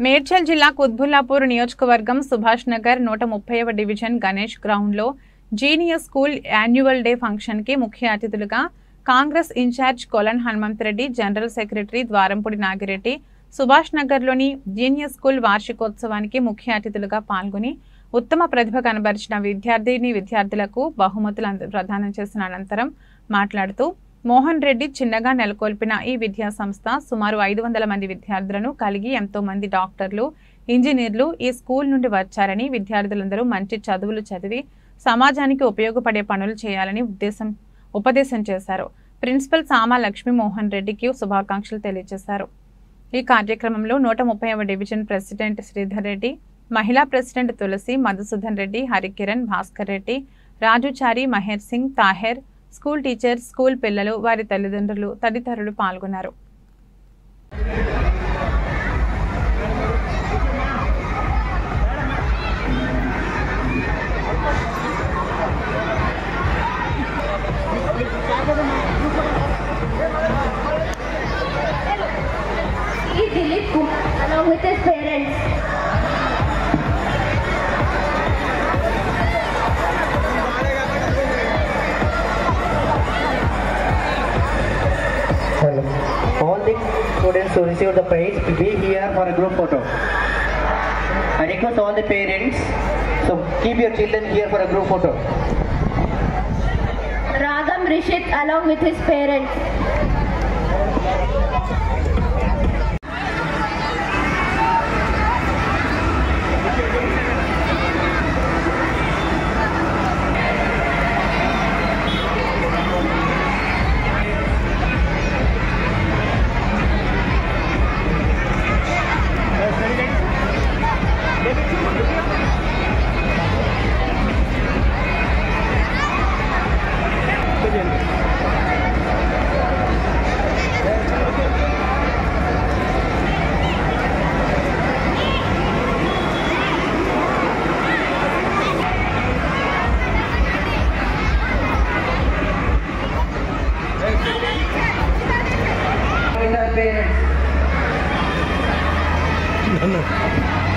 మేడ్చల్ జిల్లా కుత్బుల్లాపూర్ నియోజకవర్గం సుభాష్ నగర్ 130వ డివిజన్ గణేష్ గ్రౌండ్లో జీనియస్ స్కూల్ యాన్యువల్ డే ఫంక్షన్కి ముఖ్య అతిథులుగా కాంగ్రెస్ ఇన్ఛార్జ్ కొలన్ హనుమంత్ రెడ్డి, జనరల్ సెక్రటరీ ద్వారంపూడి నాగిరెడ్డి సుభాష్ నగర్లోని జీనియస్ స్కూల్ వార్షికోత్సవానికి ముఖ్య అతిథులుగా పాల్గొని ఉత్తమ ప్రతిభ కనబరిచిన విద్యార్థులకు బహుమతులు ప్రదానం చేసిన అనంతరం మాట్లాడుతూ మోహన్ రెడ్డి చిన్నగా నెలకొల్పిన ఈ విద్యా సంస్థ సుమారు 500 మంది విద్యార్థులను కలిగి ఎంతో మంది డాక్టర్లు, ఇంజనీర్లు ఈ స్కూల్ నుండి వచ్చారని, విద్యార్థులందరూ మంచి చదువులు చదివి సమాజానికి ఉపయోగపడే పనులు చేయాలని ఉపదేశం చేశారు. ప్రిన్సిపల్ సామా లక్ష్మీ మోహన్ రెడ్డికి శుభాకాంక్షలు తెలియజేశారు. ఈ కార్యక్రమంలో 130వ డివిజన్ ప్రెసిడెంట్ శ్రీధర్ రెడ్డి, మహిళా president Tulasi, Madhusudan Reddy, Harikiran, Bhaskar Reddy, Rajuchari, Maher Singh, Taher, school teachers, school పిల్లలు, వారి తల్లిదండ్రులు తదితరులు పాల్గొన్నారు. Along with his parents. Hello. All the students who receive the prize will be here for a group photo. I request all the parents, so keep your children here for a group photo. Ragam Rishit along with his parents. Parents.